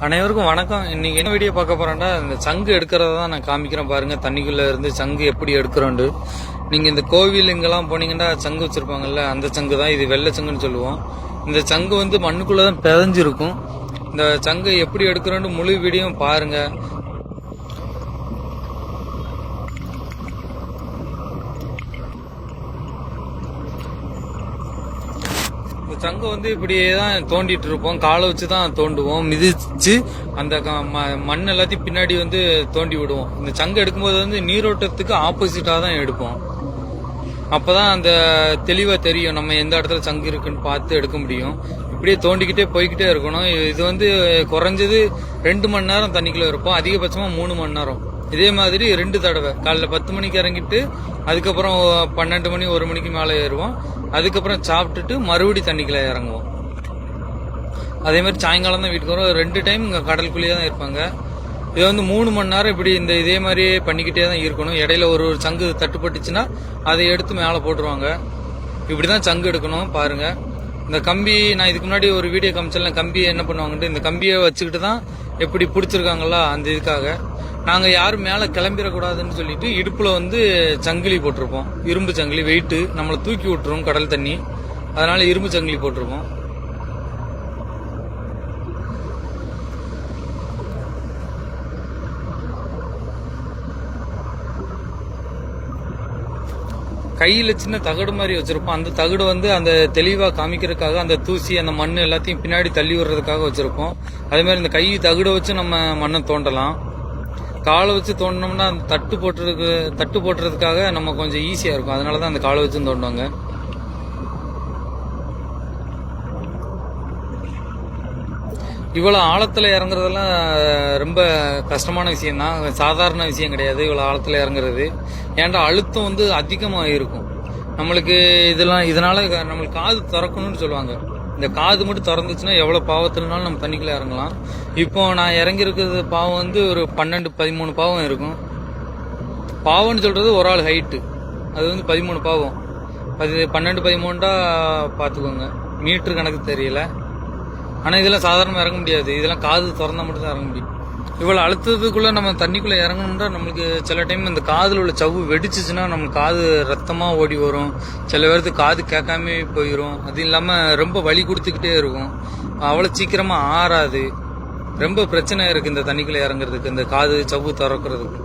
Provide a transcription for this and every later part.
அனைவருக்கும் வணக்கம். இன்னைக்கு என்ன வீடியோ பார்க்க போறேன்டா, இந்த சங்கு எடுக்கிறத தான் நான் காமிக்கிறேன் பாருங்க. தண்ணிக்குள்ள இருந்து சங்கு எப்படி எடுக்கிறோண்டு. நீங்க இந்த கோவில் இங்கெல்லாம் போனீங்கன்னா சங்கு வச்சிருப்பாங்கல்ல, அந்த சங்கு தான் இது. வெள்ளை சங்குன்னு சொல்லுவோம். இந்த சங்கு வந்து மண்ணுக்குள்ளதான் பிதஞ்சிருக்கும். இந்த சங்கு எப்படி எடுக்கிறோன்னு முழு வீடியோ பாருங்க. சங்கு வந்து இப்படியே தான் தோண்டிட்டு இருப்போம். காலை வச்சு தான் தோண்டுவோம். மிதிச்சு அந்த மண் எல்லாத்தையும் பின்னாடி வந்து தோண்டி விடுவோம். இந்த சங்கு எடுக்கும்போது வந்து நீரோட்டத்துக்கு ஆப்போசிட்டா தான் எடுப்போம். அப்பதான் அந்த தெளிவா தெரியும் நம்ம எந்த இடத்துல சங்கு இருக்குன்னு பார்த்து எடுக்க முடியும். இப்படியே தோண்டிக்கிட்டே போய்கிட்டே இருக்கணும். இது வந்து குறைஞ்சது 2 மணி நேரம் தண்ணிக்குள்ள இருப்போம். அதிகபட்சமா 3 மணி நேரம். இதே மாதிரி 2 தடவை. காலைல 10 மணிக்கு இறங்கிட்டு அதுக்கப்புறம் 12 மணி 1 மணிக்கு மேலே ஏறுவோம். அதுக்கப்புறம் சாப்பிட்டுட்டு மறுபடி தண்ணிக்குள்ள இறங்குவோம். அதே மாதிரி சாயங்காலம் தான் வீட்டுக்கு வரும். 2 டைம் இங்கே கடலுக்குள்ளேயே தான் இருப்பாங்க. இது வந்து 3 மணி நேரம் இப்படி இதே மாதிரியே பண்ணிக்கிட்டே தான் இருக்கணும். இடையில ஒரு சங்கு தட்டுப்பட்டுச்சுன்னா அதை எடுத்து மேலே போட்டுருவாங்க. இப்படிதான் சங்கு எடுக்கணும் பாருங்க. இந்த கம்பி நான் இதுக்கு முன்னாடி ஒரு வீடியோ காமிச்சல. கம்பியை என்ன பண்ணுவாங்கன்ட்டு இந்த கம்பியை வச்சுக்கிட்டு தான் எப்படி பிடிச்சிருக்காங்களா அந்த இதுக்காக நாங்க யாரும் மேல கிளம்பிடக்கூடாதுன்னு சொல்லிட்டு இடுப்புல வந்து சங்கிலி போட்டிருப்போம். இரும்பு சங்கிலி. வெயிட்டு நம்மளை தூக்கி விட்டுரும் கடல் தண்ணி. அதனால இரும்பு சங்கிலி போட்டிருப்போம். கையில சின்ன தகடு மாதிரி வச்சிருப்போம். அந்த தகடு வந்து அந்த தெளிவா காமிக்கிறதுக்காக அந்த தூசி அந்த மண் எல்லாத்தையும் பின்னாடி தள்ளி விடுறதுக்காக வச்சிருப்போம். அதே மாதிரி இந்த கை தகடு வச்சு நம்ம மண்ணை தோண்டலாம். காலை வச்சு தோண்டினோம்னா அந்த தட்டு போட்டுறதுக்காக நம்ம கொஞ்சம் ஈஸியா இருக்கும். அதனாலதான் அந்த காலை வச்சு தோண்டுவாங்க. இவ்வளவு ஆழத்துல இறங்குறதெல்லாம் ரொம்ப கஷ்டமான விஷயம் தான். சாதாரண விஷயம் கிடையாது இவ்வளவு ஆழத்துல இறங்குறது. ஏன்டா அழுத்தம் வந்து அதிகமா இருக்கும் நம்மளுக்கு. இதனால நம்மளுக்கு காது திறக்கணும்னு சொல்லுவாங்க. இந்த காது மட்டும் திறந்துச்சுன்னா எவ்வளவு பாவத்துலனாலும் நம்ம தண்ணிக்குள்ள இறங்கலாம். இப்போ நான் இறங்கி இருக்கிறது பாவம் வந்து ஒரு 12-13 பாவம் இருக்கும். பாவம்னு சொல்றது ஒரு ஆள் ஹைட்டு. அது வந்து 13 பாவம். 12-13 பாத்துக்கோங்க. மீட்டர் கணக்கு தெரியல. ஆனா இதெல்லாம் சாதாரணமா இறங்க முடியாது. இதெல்லாம் காது திறந்தா மட்டும் தான் இறங்க முடியும். இவ்வளவு அழுத்தத்துக்குள்ள நம்ம தண்ணிக்குள்ள இறங்கணும்னா நம்மளுக்கு சில டைம் இந்த காதுல உள்ள சவ்வு வெடிச்சுச்சுன்னா நம்மளுக்கு காது ரத்தமா ஓடி வரும். சில பேருக்கு காது கேட்காம போயிடும். அது இல்லாம ரொம்ப வலி கொடுத்துக்கிட்டே இருக்கும். அவ்வளவு சீக்கிரமா ஆறாது. ரொம்ப பிரச்சனை இருக்கு இந்த தண்ணிக்குள்ள இறங்குறதுக்கு, இந்த காது சவ்வு திறக்கிறதுக்கு.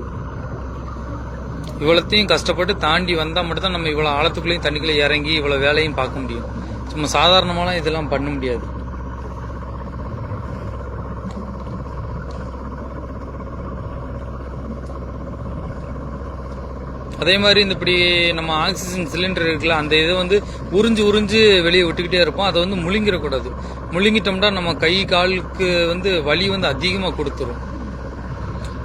இவ்வளத்தையும் கஷ்டப்பட்டு தாண்டி வந்தா மட்டும் தான் நம்ம இவ்வளவு ஆழத்துக்குள்ளேயும் தண்ணிக்குள்ள இறங்கி இவ்வளவு வேலையும் பார்க்க முடியும். சும்மா சாதாரணமாலாம் இதெல்லாம் பண்ண முடியாது. அதே மாதிரி இந்த இப்படி நம்ம ஆக்சிஜன் சிலிண்டர் இருக்குல்ல, அந்த இதை வந்து உறிஞ்சு வெளியே விட்டுக்கிட்டே இருப்போம். அதை வந்து முழுங்கிடக்கூடாது. முழுங்கிட்டோம்னா நம்ம கை காலுக்கு வந்து வலி வந்து அதிகமாக கொடுத்துரும்.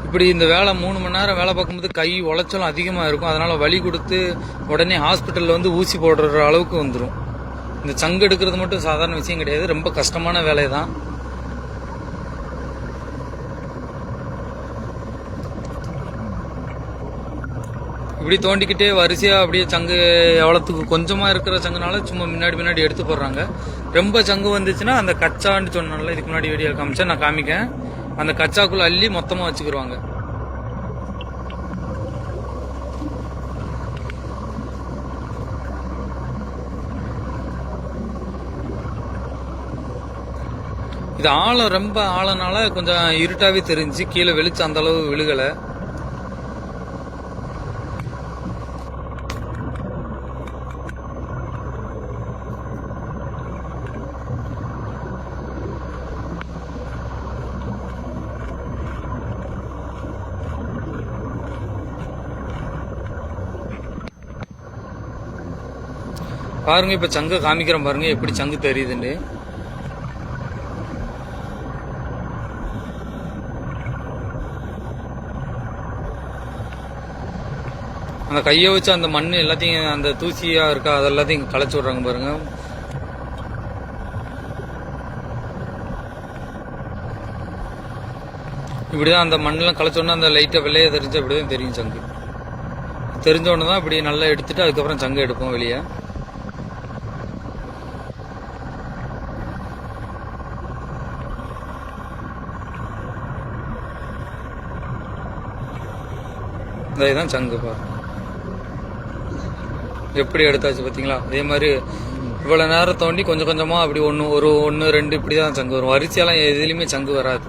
இப்படி இந்த வேலை 3 மணி நேரம் வேலை பார்க்கும்போது கை உளைச்சலும் அதிகமாக இருக்கும். அதனால வலி கொடுத்து உடனே ஹாஸ்பிட்டலில் வந்து ஊசி போடுற அளவுக்கு வந்துடும். இந்த சங்கு எடுக்கிறது மட்டும் சாதாரண விஷயம் கிடையாது. ரொம்ப கஷ்டமான வேலை தான். இப்படி தோண்டிக்கிட்டே வரிசையா அப்படியே சங்கு எவ்வளவுக்கு கொஞ்சமா இருக்கிற சங்குனால சும்மா முன்னாடி எடுத்து போடுறாங்க. ரொம்ப சங்கு வந்துச்சுன்னா அந்த கச்சான்னு சொன்னால இதுக்கு முன்னாடி வீடியோ காமிச்சா நான் காமிக்கேன். அந்த கச்சாக்குள்ள அள்ளி மொத்தமா வச்சுக்கிடுவாங்க. இது ஆழம் ரொம்ப ஆழனால கொஞ்சம் இருட்டாவே தெரிஞ்சு கீழே வெளிச்சு அந்த அளவு விழுகலை. பாருங்க இப்ப சங்கு காமிக்கிறோம் பாருங்க எப்படி சங்கு தெரியுதுன்னு. அந்த கையை வச்சு அந்த மண் எல்லாத்தையும் அந்த தூசியா இருக்கா அதெல்லாத்தையும் களைச்சு விடுறாங்க பாருங்க. இப்படிதான் அந்த மண்ணெல்லாம் களைச்சோன்னா அந்த லைட்டா வெள்ளையா தெரிஞ்சு அப்படிதான் தெரியும் சங்கு. தெரிஞ்ச உடனே தான் இப்படி நல்லா எடுத்துட்டு அதுக்கப்புறம் சங்கு எடுப்போம் வெளியே. இந்த இதுதான் சங்கு பாருங்க. எப்படி எடுத்தாச்சு பார்த்தீங்களா? அதே மாதிரி இவ்வளோ நேரம் தோண்டி கொஞ்சம் கொஞ்சமாக அப்படி ஒன்று 1 2 இப்படி தான் சங்கு வரும். வரிசையெல்லாம் எதுலேயுமே சங்கு வராது.